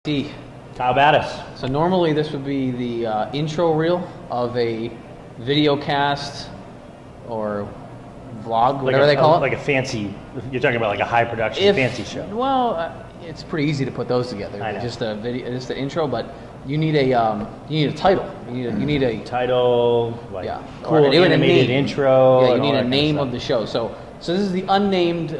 How about us? So normally this would be the intro reel of a video cast or vlog, whatever they call it. Like a fancy, you're talking about like a high production fancy show. Well, it's pretty easy to put those together. I know. Just a video, just the intro, but you need a title. You need a title, like cool animated intro. Yeah, you need a name of the show. So this is the unnamed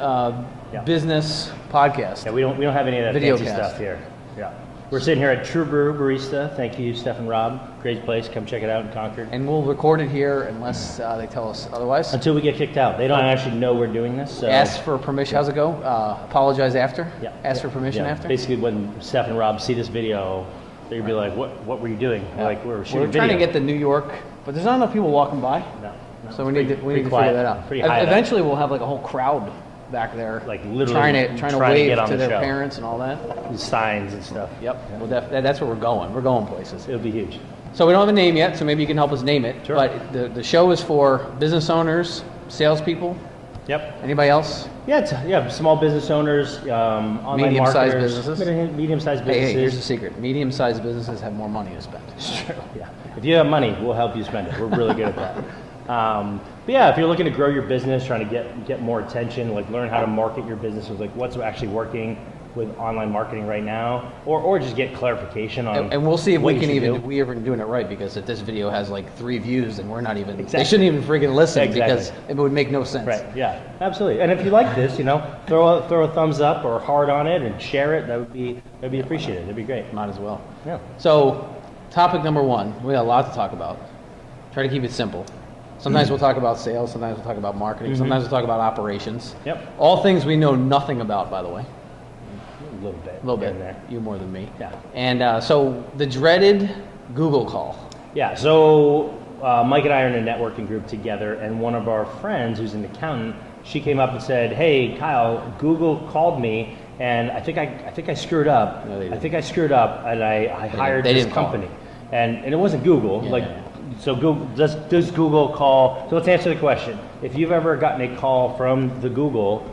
business podcast. Yeah, we don't have any of that video fancy cast stuff here. Yeah. We're sitting here at True Brew Barista. Thank you, Steph and Rob. Great place. Come check it out in Concord. And we'll record it here unless they tell us otherwise. Until we get kicked out. They don't actually know we're doing this. So. Ask for permission. How's it go? Apologize after? Yeah. Ask for permission after? Basically, when Steph and Rob see this video, they're going to be like, what were you doing? Yeah. Like, we're shooting video. Trying to get to New York, but there's not enough people walking by. No. So we need to figure that out. Eventually we'll have like a whole crowd back there, like literally trying to wave to their show. Parents and all that. The signs and stuff. Yep. Well, that's where we're going. We're going places. It'll be huge. So we don't have a name yet, so maybe you can help us name it. Sure. But the show is for business owners, salespeople. Yep. Anybody else? Yeah, small business owners, online medium-sized marketers, businesses. Medium-sized businesses. Hey, here's the secret. Medium-sized businesses have more money to spend. It's true. Yeah. If you have money, we'll help you spend it. We're really good at that. But yeah, if you're looking to grow your business, trying to get more attention, like learn how to market your business with like what's actually working with online marketing right now, or just get clarification on. And we'll see if we're even doing it right, because if this video has like 3 views and we're not even, they shouldn't even freaking listen because it would make no sense. Right. Yeah. Absolutely. And if you like this, throw a thumbs up or heart on it and share it. That'd be appreciated. That'd be great. Might as well. Yeah. So, topic number 1, we got a lot to talk about. Try to keep it simple. Sometimes we'll talk about sales, sometimes we'll talk about marketing, sometimes we'll talk about operations. Yep. All things we know nothing about, by the way. A little bit. A little bit. There. You more than me. Yeah. And so the dreaded Google call. Yeah. So Mike and I are in a networking group together, and one of our friends, who's an accountant, she came up and said, "Hey, Kyle, Google called me, and I think I screwed up. No, they didn't. I think I screwed up, and I hired this company, and it wasn't Google. So Google, does Google call? So let's answer the question. If you've ever gotten a call from the Google,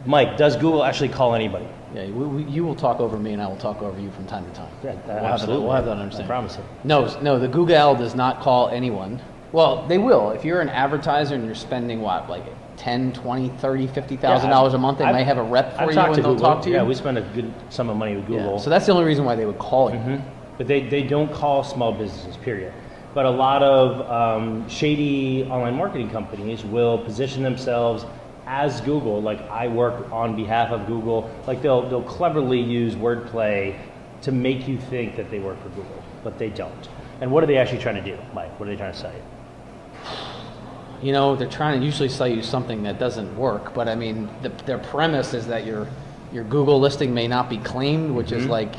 Mike, does Google actually call anybody? Yeah, you will talk over me and I will talk over you from time to time. Yeah, absolutely. We'll have that understanding. I promise it. No, the Google does not call anyone. Well, they will. If you're an advertiser and you're spending like $10, $20, $30, $50,000 a month, they may have a rep for you and they'll talk to you. Yeah, we spend a good sum of money with Google. Yeah, so that's the only reason why they would call you. But they don't call small businesses, period. But a lot of shady online marketing companies will position themselves as Google, like I work on behalf of Google. Like they'll cleverly use wordplay to make you think that they work for Google, but they don't. And what are they actually trying to do, Mike? What are they trying to sell you? They're trying to usually sell you something that doesn't work, but I mean, their premise is that your Google listing may not be claimed, which is like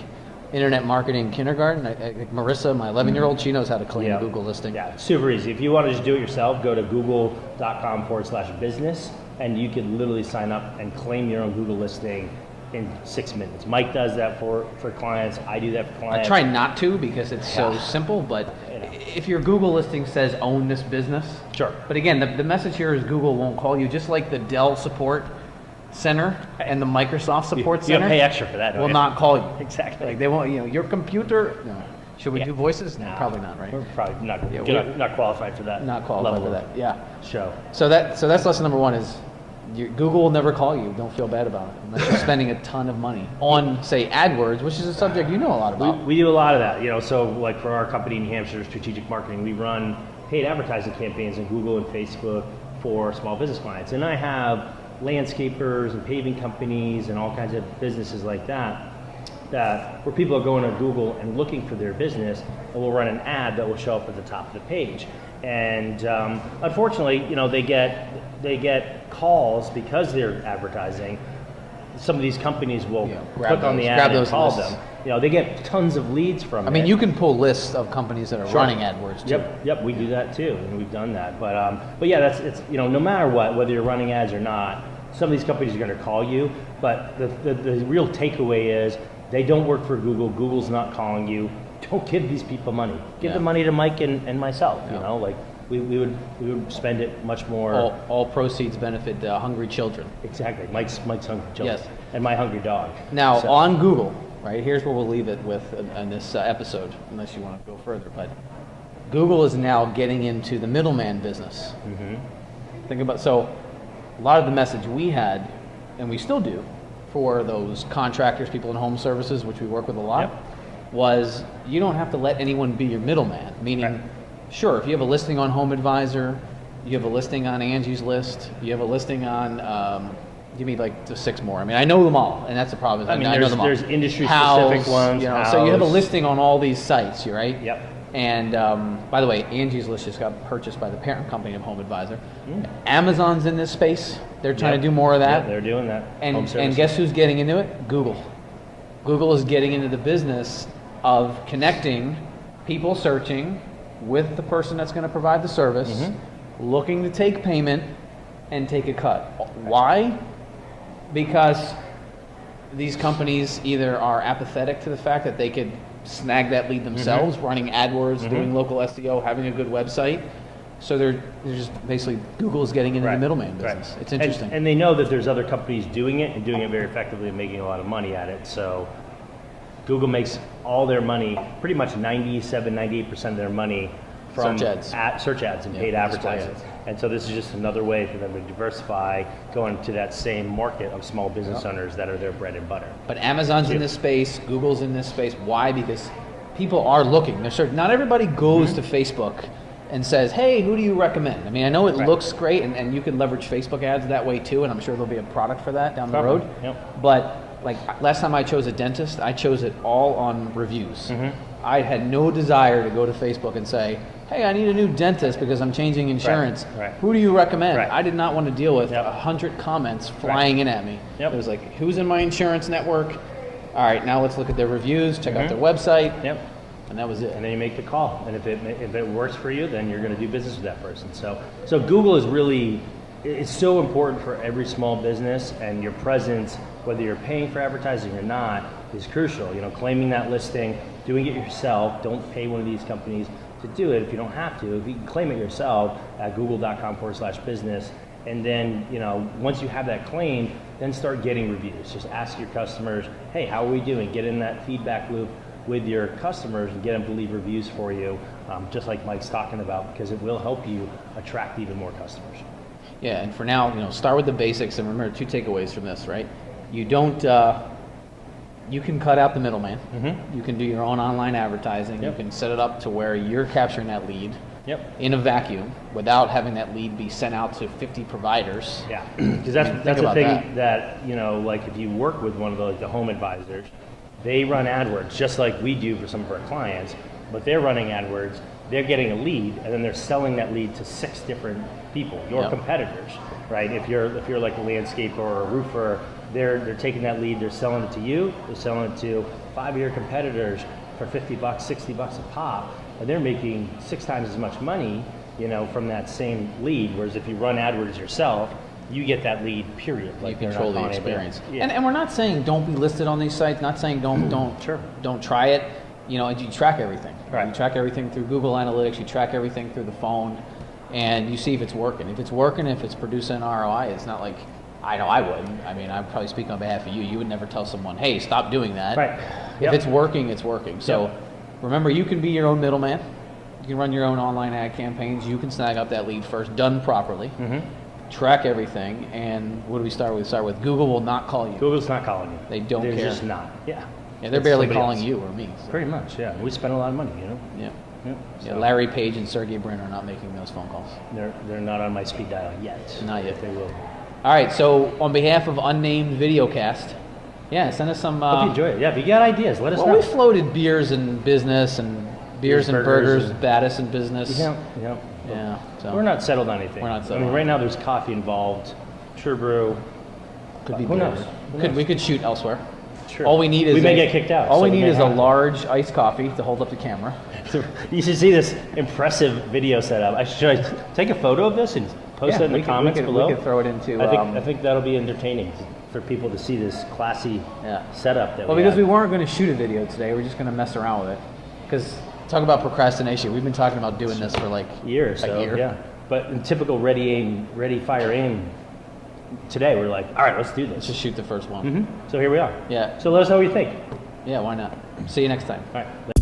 internet marketing kindergarten. Marissa, my 11-year-old, she knows how to claim a Google listing. Yeah, it's super easy. If you want to just do it yourself, go to google.com/business, and you can literally sign up and claim your own Google listing in 6 minutes. Mike does that for clients. I do that for clients. I try not to because it's so simple, but if your Google listing says own this business, sure. But again, the message here is Google won't call you, just like the Dell support center and the Microsoft support center. You pay extra for that. Will not call you. Exactly. Like they won't. Your computer. No. Should we do voices? No, probably not. Right. We're probably not qualified for that. Not qualified for that. Yeah. Show. So that's lesson number 1 is Google will never call you. Don't feel bad about it unless you're spending a ton of money on, say, AdWords, which is a subject you know a lot about. We do a lot of that. So like for our company in New Hampshire, Strategic Marketing, we run paid advertising campaigns on Google and Facebook for small business clients, and I have landscapers and paving companies and all kinds of businesses like that where people are going to Google and looking for their business, and we'll run an ad that will show up at the top of the page. And unfortunately, they get calls because they're advertising. Some of these companies will click on the ad and call them. They get tons of leads from it. I mean, you can pull lists of companies that are running AdWords too. Yep, we do that too, and we've done that. But yeah, it's no matter what, whether you're running ads or not, some of these companies are going to call you. But the real takeaway is they don't work for Google. Google's not calling you. Don't give these people money. Give the money to Mike and myself. We would spend it much more. All proceeds benefit hungry children. Exactly. Mike's hungry children. Yes. And my hungry dog. Now on Google, right? Here's where we'll leave it with in this episode, unless you want to go further. But Google is now getting into the middleman business. Think about, so a lot of the message we had, and we still do, for those contractors, people in home services, which we work with a lot, was you don't have to let anyone be your middleman. Meaning, sure, if you have a listing on Home Advisor, you have a listing on Angie's List, you have a listing on, give me like the 6 more. I mean, I know them all, and that's the problem. I mean, know them all. there's industry-specific ones. You know, so you have a listing on all these sites, right? Yep. And by the way, Angie's List just got purchased by the parent company of Home Advisor. Amazon's in this space. They're trying to do more of that. Yeah, they're doing that. And guess who's getting into it? Google. Google is getting into the business of connecting people searching with the person that's going to provide the service, looking to take payment and take a cut. Why? Because these companies either are apathetic to the fact that they could snag that lead themselves, running AdWords, doing local SEO, having a good website. So they're just basically, Google is getting into the middleman business. It's interesting. And they know that there's other companies doing it and doing it very effectively and making a lot of money at it. So Google makes all their money, pretty much 97, 98% of their money from search ads and paid advertising. And so this is just another way for them to diversify, going to that same market of small business owners that are their bread and butter. But Amazon's in this space, Google's in this space. Why? Because people are looking. Not everybody goes to Facebook and says, hey, who do you recommend? I mean, I know it looks great, and you can leverage Facebook ads that way too, and I'm sure there'll be a product for that down the road. But like last time I chose a dentist, I chose it all on reviews. I had no desire to go to Facebook and say, hey, I need a new dentist because I'm changing insurance. Who do you recommend? I did not want to deal with 100 comments flying in at me. It was like, who's in my insurance network? All right, now let's look at their reviews, check out their website. And that was it. And then you make the call. And if it works for you, then you're going to do business with that person. So Google is really, it's so important for every small business, and your presence, whether you're paying for advertising or not, is crucial. You know, claiming that listing, doing it yourself. Don't pay one of these companies to do it if you don't have to. If you can claim it yourself at google.com/business, and then, you know, once you have that claim, then start getting reviews. Just ask your customers, hey, how are we doing? Get in that feedback loop with your customers and get them to leave reviews for you, just like Mike's talking about, because it will help you attract even more customers. Yeah, and for now, you know, start with the basics, and remember 2 takeaways from this, right? You don't, you can cut out the middleman. You can do your own online advertising. You can set it up to where you're capturing that lead in a vacuum without having that lead be sent out to 50 providers. Yeah, because that's the thing that, you know, like if you work with one of the home advisors, they run AdWords just like we do for some of our clients, but they're running AdWords, they're getting a lead, and then they're selling that lead to 6 different people, your competitors, right? If you're like a landscaper or a roofer, they're taking that lead, they're selling it to you, they're selling it to 5 of your competitors for $50, $60 a pop, and they're making 6 times as much money, you know, from that same lead. Whereas if you run AdWords yourself, you get that lead, period. Like you control the experience. And we're not saying don't be listed on these sites, not saying don't try it. You know, and you track everything. You track everything through Google Analytics, you track everything through the phone, and you see if it's working. If it's working, if it's producing an ROI, it's not like, I know I wouldn't. I mean, I'd probably speak on behalf of you. You would never tell someone, hey, stop doing that. If it's working, it's working. So remember, you can be your own middleman. You can run your own online ad campaigns. You can snag up that lead first, done properly. Track everything, and what do we start with? Start with Google will not call you. Google's not calling you. They don't care. They're just not. Yeah, they're barely calling you or me. So. Pretty much, yeah. We spend a lot of money, you know? Yeah, Larry Page and Sergey Brin are not making those phone calls. They're not on my speed dial yet. Not yet. They will. All right, so on behalf of Unnamed Videocast, send us some... Hope you enjoy it. Yeah, if you got ideas, let us know. Well, we floated beers and business and beers and burgers, Battis and business. Yeah, so we're not settled on anything. We're not settled. I mean, right now there's coffee involved, True Brew. Could be who beers. knows? We could shoot elsewhere. Sure. All we need is we may get kicked out. All we need is a large iced coffee to hold up the camera. You should see this impressive video setup. Should I take a photo of this and post it in the comments below? We could throw it into. I think that'll be entertaining for people to see this classy setup. Because we weren't going to shoot a video today, we're just going to mess around with it. Because talk about procrastination. We've been talking about doing this for like years. Yeah. But in typical ready, fire, aim. Today we're like, all right, let's do this. Let's just shoot the first one. So here we are. Yeah. So let us know what you think. Yeah, why not? See you next time. All right.